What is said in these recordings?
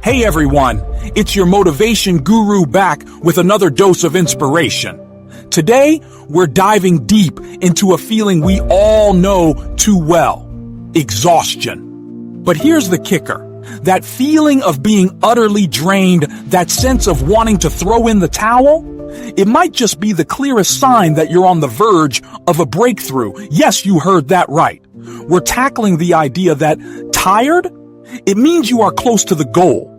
Hey everyone, it's your motivation guru back with another dose of inspiration. Today, we're diving deep into a feeling we all know too well, exhaustion. But here's the kicker. That feeling of being utterly drained, that sense of wanting to throw in the towel, it might just be the clearest sign that you're on the verge of a breakthrough. Yes, you heard that right. We're tackling the idea that tired, it means you are close to the goal,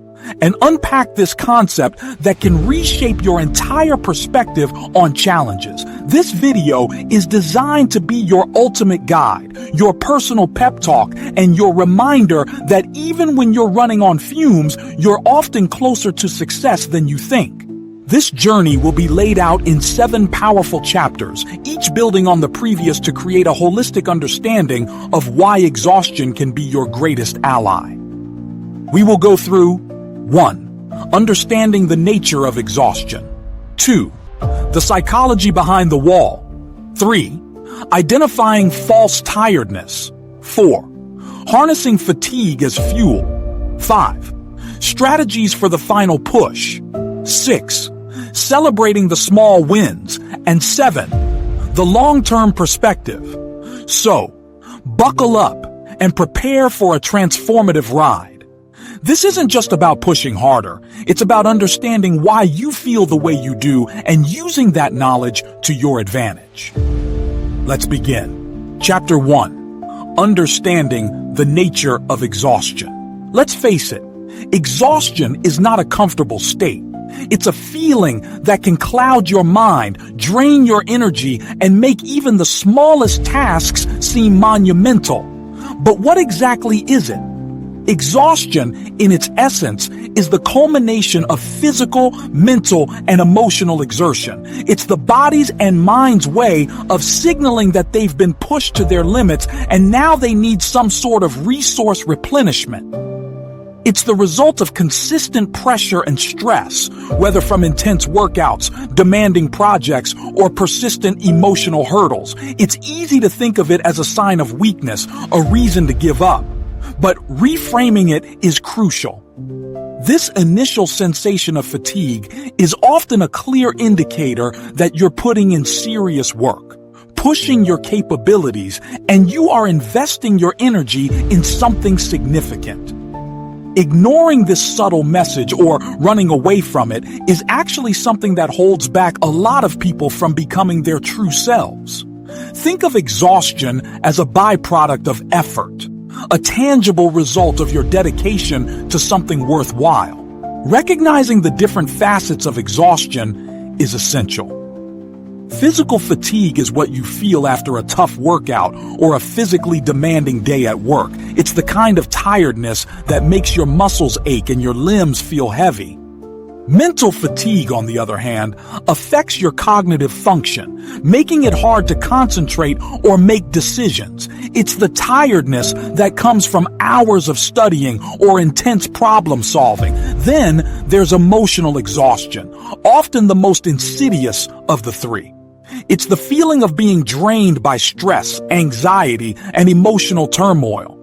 and unpack this concept that can reshape your entire perspective on challenges. This video is designed to be your ultimate guide, your personal pep talk, and your reminder that even when you're running on fumes, you're often closer to success than you think. This journey will be laid out in 7 powerful chapters, each building on the previous to create a holistic understanding of why exhaustion can be your greatest ally. We will go through 1. Understanding the nature of exhaustion. 2. The psychology behind the wall. 3. Identifying false tiredness. 4. Harnessing fatigue as fuel. 5. Strategies for the final push. 6. Celebrating the small wins. And 7. The long-term perspective. So, buckle up and prepare for a transformative ride. This isn't just about pushing harder. It's about understanding why you feel the way you do and using that knowledge to your advantage. Let's begin. Chapter 1. Understanding the nature of exhaustion. Let's face it, exhaustion is not a comfortable state. It's a feeling that can cloud your mind, drain your energy, and make even the smallest tasks seem monumental. But what exactly is it? Exhaustion, in its essence, is the culmination of physical, mental, and emotional exertion. It's the body's and mind's way of signaling that they've been pushed to their limits and now they need some sort of resource replenishment. It's the result of consistent pressure and stress, whether from intense workouts, demanding projects, or persistent emotional hurdles. It's easy to think of it as a sign of weakness, a reason to give up. But reframing it is crucial. This initial sensation of fatigue is often a clear indicator that you're putting in serious work, pushing your capabilities, and you are investing your energy in something significant. Ignoring this subtle message or running away from it is actually something that holds back a lot of people from becoming their true selves. Think of exhaustion as a byproduct of effort, a tangible result of your dedication to something worthwhile. Recognizing the different facets of exhaustion is essential. Physical fatigue is what you feel after a tough workout or a physically demanding day at work. It's the kind of tiredness that makes your muscles ache and your limbs feel heavy. Mental fatigue, on the other hand, affects your cognitive function, making it hard to concentrate or make decisions. It's the tiredness that comes from hours of studying or intense problem solving. Then there's emotional exhaustion, often the most insidious of the three. It's the feeling of being drained by stress, anxiety, and emotional turmoil.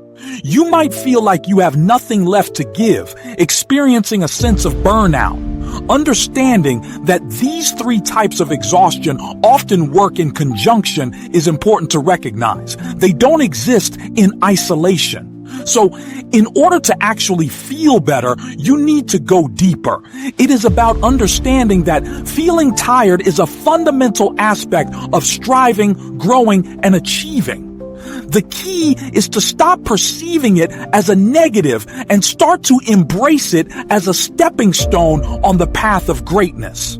You might feel like you have nothing left to give, experiencing a sense of burnout. Understanding that these 3 types of exhaustion often work in conjunction is important to recognize. They don't exist in isolation. So, in order to actually feel better, you need to go deeper. It is about understanding that feeling tired is a fundamental aspect of striving, growing, and achieving. The key is to stop perceiving it as a negative and start to embrace it as a stepping stone on the path of greatness.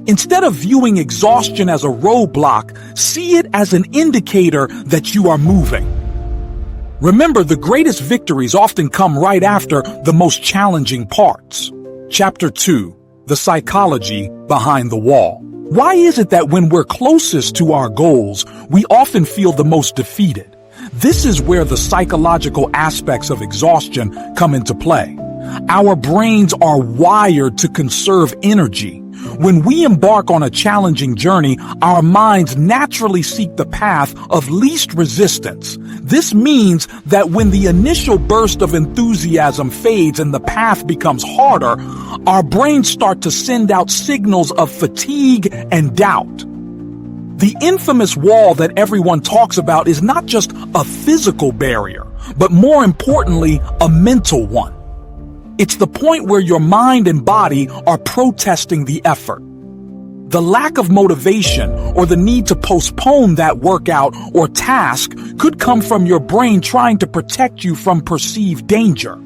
Instead of viewing exhaustion as a roadblock, see it as an indicator that you are moving. Remember, the greatest victories often come right after the most challenging parts. Chapter 2. The psychology behind the wall. Why is it that when we're closest to our goals, we often feel the most defeated? This is where the psychological aspects of exhaustion come into play. Our brains are wired to conserve energy. When we embark on a challenging journey, our minds naturally seek the path of least resistance. This means that when the initial burst of enthusiasm fades and the path becomes harder, our brains start to send out signals of fatigue and doubt. The infamous wall that everyone talks about is not just a physical barrier, but more importantly, a mental one. It's the point where your mind and body are protesting the effort. The lack of motivation or the need to postpone that workout or task could come from your brain trying to protect you from perceived danger.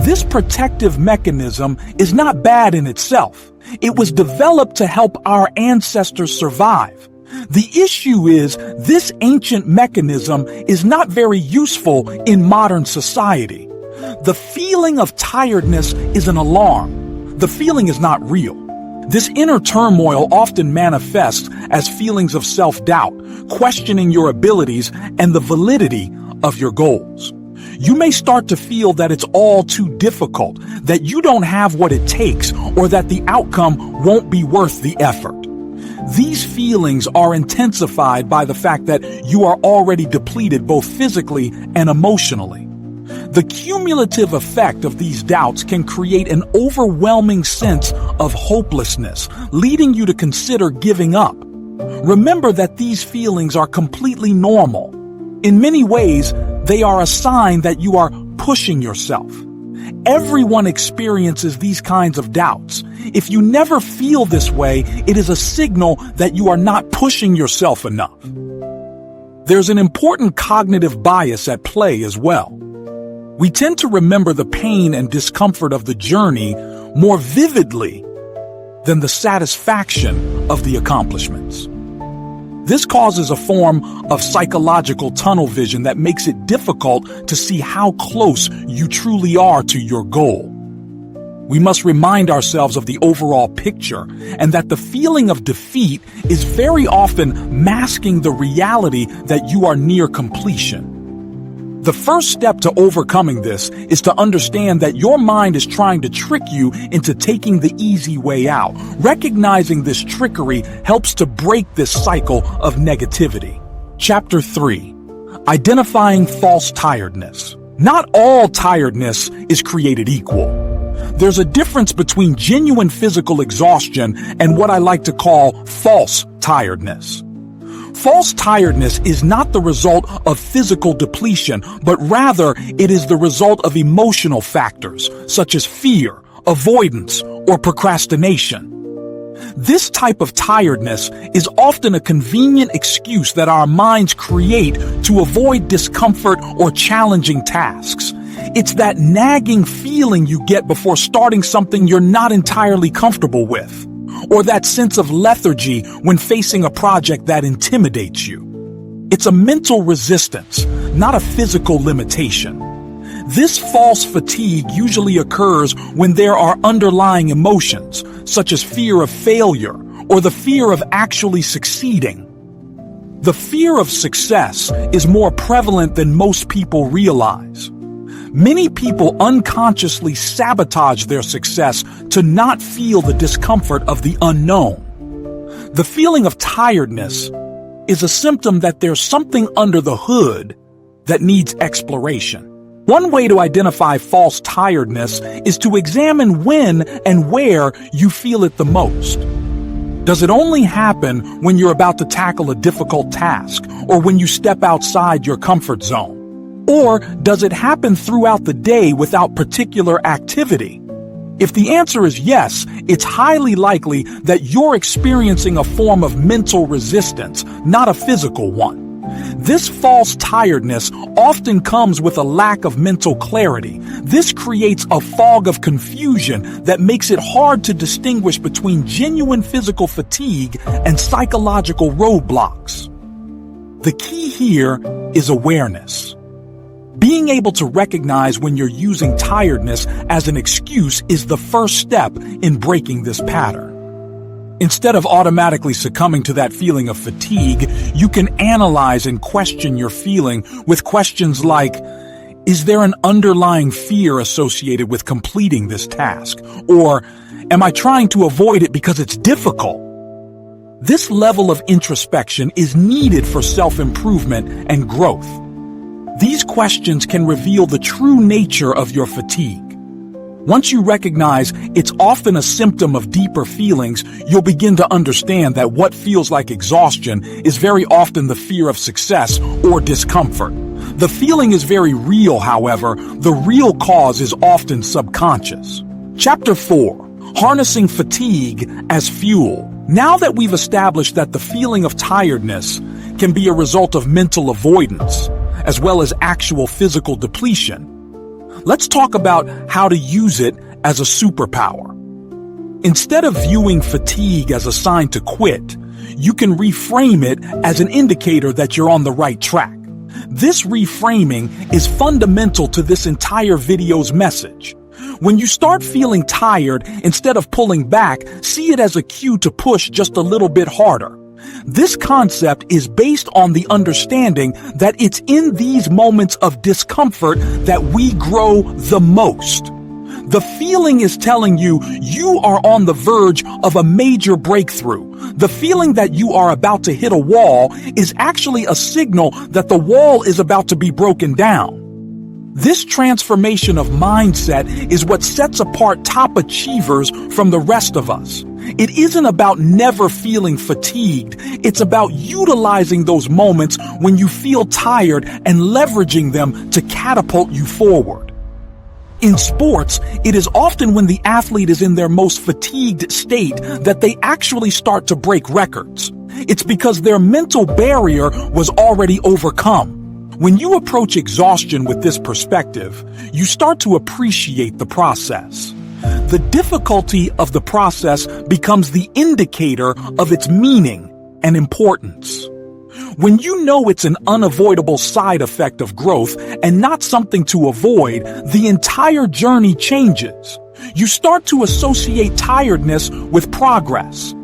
This protective mechanism is not bad in itself. It was developed to help our ancestors survive. The issue is this ancient mechanism is not very useful in modern society. The feeling of tiredness is an alarm. The feeling is not real. This inner turmoil often manifests as feelings of self-doubt, questioning your abilities and the validity of your goals. You may start to feel that it's all too difficult, that you don't have what it takes, or that the outcome won't be worth the effort. These feelings are intensified by the fact that you are already depleted both physically and emotionally. The cumulative effect of these doubts can create an overwhelming sense of hopelessness, leading you to consider giving up. Remember that these feelings are completely normal. In many ways, they are a sign that you are pushing yourself. Everyone experiences these kinds of doubts. If you never feel this way, it is a signal that you are not pushing yourself enough. There's an important cognitive bias at play as well. We tend to remember the pain and discomfort of the journey more vividly than the satisfaction of the accomplishments. This causes a form of psychological tunnel vision that makes it difficult to see how close you truly are to your goal. We must remind ourselves of the overall picture and that the feeling of defeat is very often masking the reality that you are near completion. The first step to overcoming this is to understand that your mind is trying to trick you into taking the easy way out. Recognizing this trickery helps to break this cycle of negativity. Chapter 3. Identifying false tiredness. Not all tiredness is created equal. There's a difference between genuine physical exhaustion and what I like to call false tiredness. False tiredness is not the result of physical depletion, but rather it is the result of emotional factors such as fear, avoidance, or procrastination. This type of tiredness is often a convenient excuse that our minds create to avoid discomfort or challenging tasks. It's that nagging feeling you get before starting something you're not entirely comfortable with, or that sense of lethargy when facing a project that intimidates you. It's a mental resistance, not a physical limitation. This false fatigue usually occurs when there are underlying emotions, such as fear of failure or the fear of actually succeeding. The fear of success is more prevalent than most people realize. Many people unconsciously sabotage their success to not feel the discomfort of the unknown. The feeling of tiredness is a symptom that there's something under the hood that needs exploration. One way to identify false tiredness is to examine when and where you feel it the most. Does it only happen when you're about to tackle a difficult task or when you step outside your comfort zone? Or does it happen throughout the day without particular activity? If the answer is yes, it's highly likely that you're experiencing a form of mental resistance, not a physical one. This false tiredness often comes with a lack of mental clarity. This creates a fog of confusion that makes it hard to distinguish between genuine physical fatigue and psychological roadblocks. The key here is awareness. Being able to recognize when you're using tiredness as an excuse is the first step in breaking this pattern. Instead of automatically succumbing to that feeling of fatigue, you can analyze and question your feeling with questions like, Is there an underlying fear associated with completing this task? Or am I trying to avoid it because it's difficult? This level of introspection is needed for self-improvement and growth. These questions can reveal the true nature of your fatigue. Once you recognize it's often a symptom of deeper feelings, you'll begin to understand that what feels like exhaustion is very often the fear of success or discomfort. The feeling is very real, however. The real cause is often subconscious. Chapter 4. Harnessing fatigue as fuel. Now that we've established that the feeling of tiredness can be a result of mental avoidance, as well as actual physical depletion, let's talk about how to use it as a superpower. Instead of viewing fatigue as a sign to quit, you can reframe it as an indicator that you're on the right track. This reframing is fundamental to this entire video's message. When you start feeling tired, instead of pulling back, see it as a cue to push just a little bit harder. This concept is based on the understanding that it's in these moments of discomfort that we grow the most. The feeling is telling you you are on the verge of a major breakthrough. The feeling that you are about to hit a wall is actually a signal that the wall is about to be broken down. This transformation of mindset is what sets apart top achievers from the rest of us. It isn't about never feeling fatigued. It's about utilizing those moments when you feel tired and leveraging them to catapult you forward. In sports, it is often when the athlete is in their most fatigued state that they actually start to break records. It's because their mental barrier was already overcome. When you approach exhaustion with this perspective, you start to appreciate the process. The difficulty of the process becomes the indicator of its meaning and importance. When you know it's an unavoidable side effect of growth and not something to avoid, the entire journey changes. You start to associate tiredness with progress.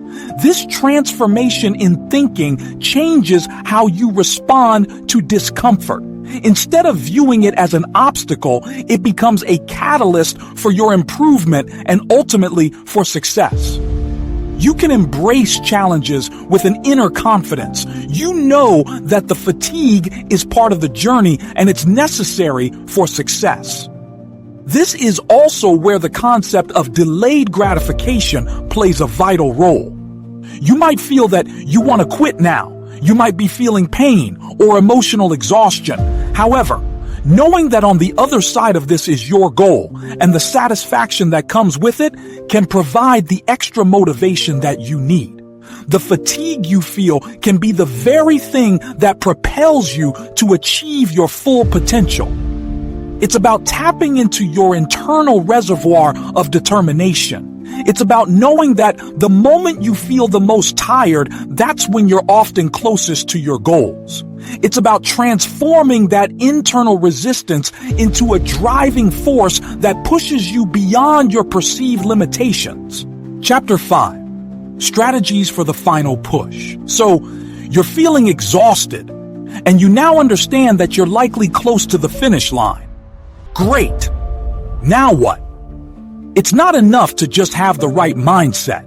This transformation in thinking changes how you respond to discomfort. Instead of viewing it as an obstacle, it becomes a catalyst for your improvement and ultimately for success. You can embrace challenges with an inner confidence. You know that the fatigue is part of the journey and it's necessary for success. This is also where the concept of delayed gratification plays a vital role. You might feel that you want to quit now. You might be feeling pain or emotional exhaustion. However, knowing that on the other side of this is your goal and the satisfaction that comes with it can provide the extra motivation that you need. The fatigue you feel can be the very thing that propels you to achieve your full potential. It's about tapping into your internal reservoir of determination. It's about knowing that the moment you feel the most tired, that's when you're often closest to your goals. It's about transforming that internal resistance into a driving force that pushes you beyond your perceived limitations. Chapter 5. Strategies for the final push. So, you're feeling exhausted, and you now understand that you're likely close to the finish line. Great. Now what? It's not enough to just have the right mindset.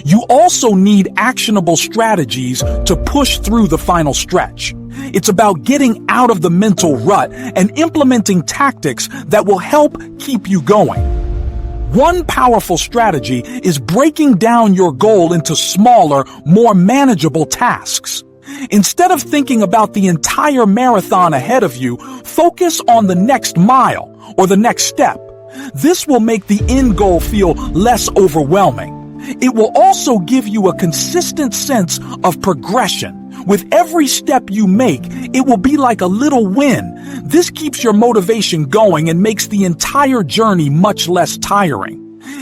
You also need actionable strategies to push through the final stretch. It's about getting out of the mental rut and implementing tactics that will help keep you going. One powerful strategy is breaking down your goal into smaller, more manageable tasks. Instead of thinking about the entire marathon ahead of you, focus on the next mile or the next step. This will make the end goal feel less overwhelming. It will also give you a consistent sense of progression. With every step you make, it will be like a little win. This keeps your motivation going and makes the entire journey much less tiring.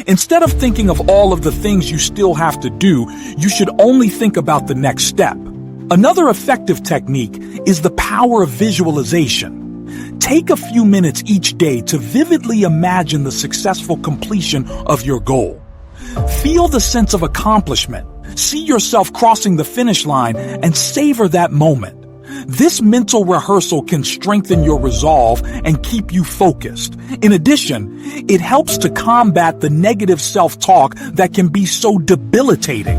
Instead of thinking of all of the things you still have to do, you should only think about the next step. Another effective technique is the power of visualization. Take a few minutes each day to vividly imagine the successful completion of your goal. Feel the sense of accomplishment. See yourself crossing the finish line and savor that moment. This mental rehearsal can strengthen your resolve and keep you focused. In addition, it helps to combat the negative self-talk that can be so debilitating.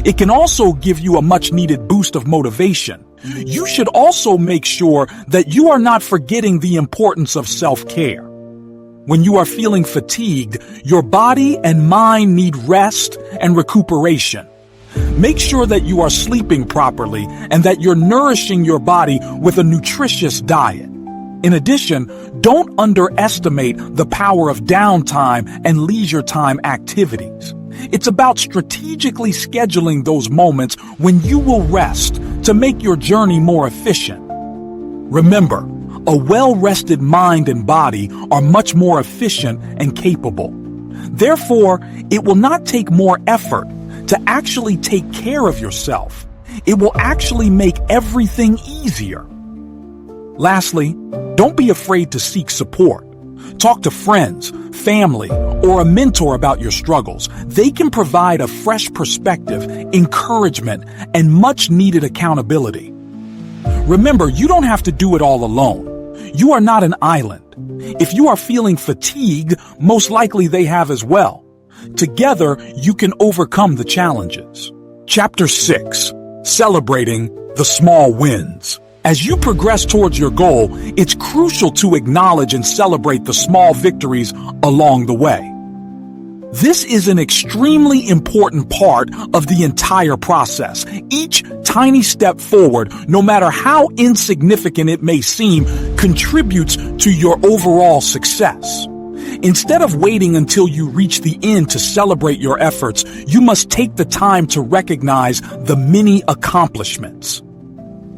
It can also give you a much-needed boost of motivation. You should also make sure that you are not forgetting the importance of self-care. When you are feeling fatigued, your body and mind need rest and recuperation. Make sure that you are sleeping properly and that you're nourishing your body with a nutritious diet. In addition, don't underestimate the power of downtime and leisure time activities. It's about strategically scheduling those moments when you will rest to make your journey more efficient. Remember, a well-rested mind and body are much more efficient and capable. Therefore, it will not take more effort to actually take care of yourself. It will actually make everything easier. Lastly, don't be afraid to seek support. Talk to friends, family, or a mentor about your struggles. They can provide a fresh perspective, encouragement, and much-needed accountability. Remember, you don't have to do it all alone. You are not an island. If you are feeling fatigued, most likely they have as well. Together, you can overcome the challenges. Chapter 6. Celebrating the small wins. As you progress towards your goal, it's crucial to acknowledge and celebrate the small victories along the way. This is an extremely important part of the entire process. Each tiny step forward, no matter how insignificant it may seem, contributes to your overall success. Instead of waiting until you reach the end to celebrate your efforts, you must take the time to recognize the many accomplishments.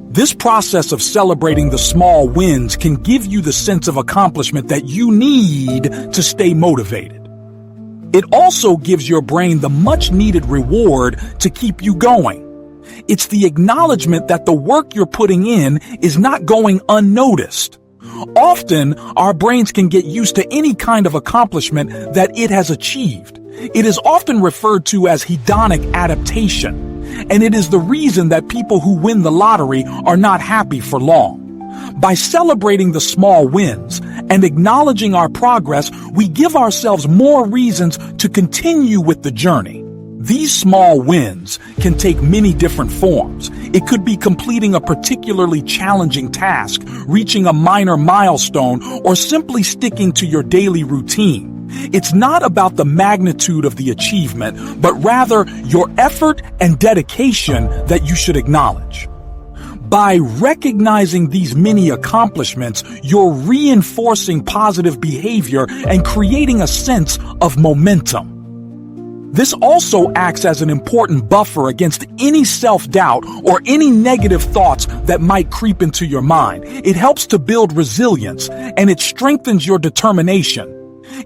This process of celebrating the small wins can give you the sense of accomplishment that you need to stay motivated. It also gives your brain the much-needed reward to keep you going. It's the acknowledgement that the work you're putting in is not going unnoticed. Often, our brains can get used to any kind of accomplishment that it has achieved. It is often referred to as hedonic adaptation, and it is the reason that people who win the lottery are not happy for long. By celebrating the small wins and acknowledging our progress, we give ourselves more reasons to continue with the journey. These small wins can take many different forms. It could be completing a particularly challenging task, reaching a minor milestone, or simply sticking to your daily routine. It's not about the magnitude of the achievement, but rather your effort and dedication that you should acknowledge. By recognizing these many accomplishments, you're reinforcing positive behavior and creating a sense of momentum. This also acts as an important buffer against any self-doubt or any negative thoughts that might creep into your mind. It helps to build resilience, and it strengthens your determination.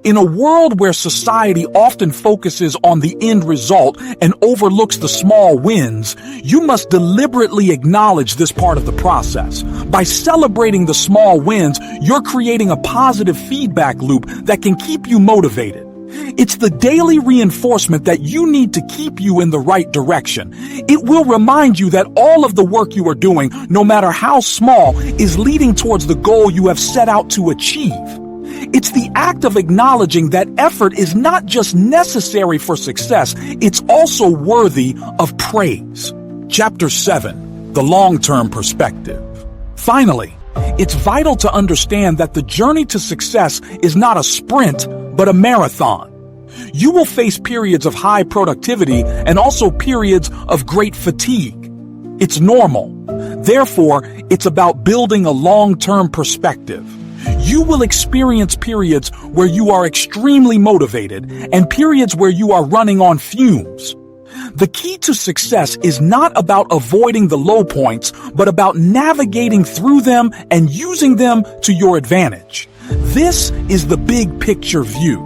In a world where society often focuses on the end result and overlooks the small wins, you must deliberately acknowledge this part of the process. By celebrating the small wins, you're creating a positive feedback loop that can keep you motivated. It's the daily reinforcement that you need to keep you in the right direction. It will remind you that all of the work you are doing, no matter how small, is leading towards the goal you have set out to achieve. It's the act of acknowledging that effort is not just necessary for success, it's also worthy of praise. Chapter 7. The long-term perspective. Finally, it's vital to understand that the journey to success is not a sprint, but a marathon. You will face periods of high productivity and also periods of great fatigue. It's normal. Therefore, it's about building a long-term perspective. You will experience periods where you are extremely motivated and periods where you are running on fumes. The key to success is not about avoiding the low points, but about navigating through them and using them to your advantage. This is the big picture view.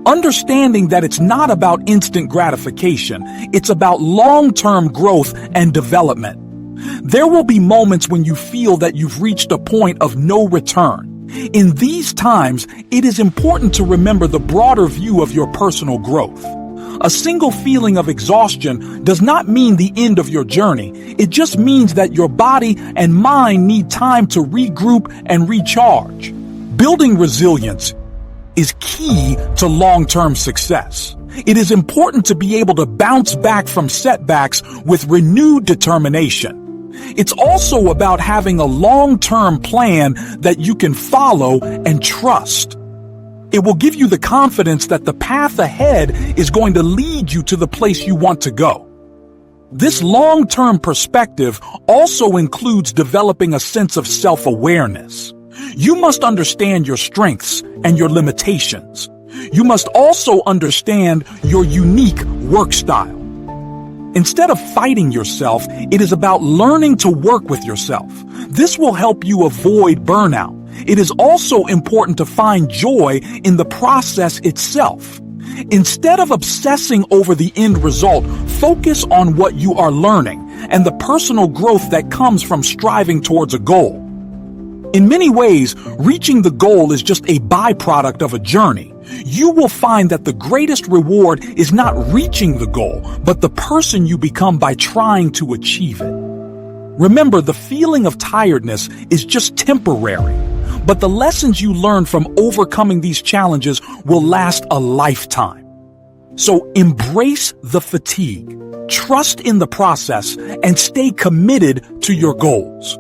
Understanding that it's not about instant gratification, it's about long-term growth and development. There will be moments when you feel that you've reached a point of no return. In these times, it is important to remember the broader view of your personal growth. A single feeling of exhaustion does not mean the end of your journey. It just means that your body and mind need time to regroup and recharge. Building resilience is key to long-term success. It is important to be able to bounce back from setbacks with renewed determination. It's also about having a long-term plan that you can follow and trust. It will give you the confidence that the path ahead is going to lead you to the place you want to go. This long-term perspective also includes developing a sense of self-awareness. You must understand your strengths and your limitations. You must also understand your unique work style. Instead of fighting yourself, it is about learning to work with yourself. This will help you avoid burnout. It is also important to find joy in the process itself. Instead of obsessing over the end result, focus on what you are learning and the personal growth that comes from striving towards a goal. In many ways, reaching the goal is just a byproduct of a journey. You will find that the greatest reward is not reaching the goal, but the person you become by trying to achieve it. Remember, the feeling of tiredness is just temporary, but the lessons you learn from overcoming these challenges will last a lifetime. So embrace the fatigue, trust in the process, and stay committed to your goals.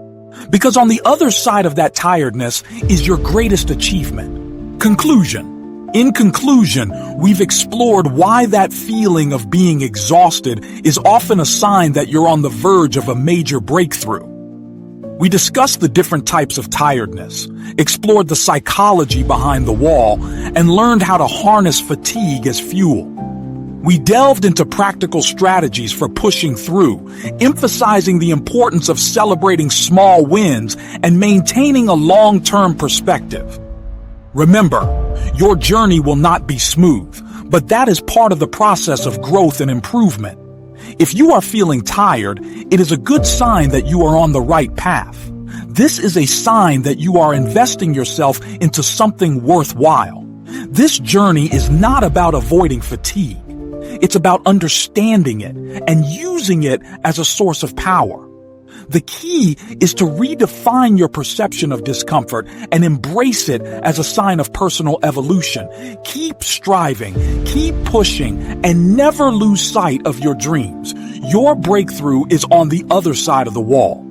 Because on the other side of that tiredness is your greatest achievement. Conclusion. In conclusion, we've explored why that feeling of being exhausted is often a sign that you're on the verge of a major breakthrough. We discussed the different types of tiredness, explored the psychology behind the wall, and learned how to harness fatigue as fuel. We delved into practical strategies for pushing through, emphasizing the importance of celebrating small wins and maintaining a long-term perspective. Remember, your journey will not be smooth, but that is part of the process of growth and improvement. If you are feeling tired, it is a good sign that you are on the right path. This is a sign that you are investing yourself into something worthwhile. This journey is not about avoiding fatigue. It's about understanding it and using it as a source of power. The key is to redefine your perception of discomfort and embrace it as a sign of personal evolution. Keep striving, keep pushing, and never lose sight of your dreams. Your breakthrough is on the other side of the wall.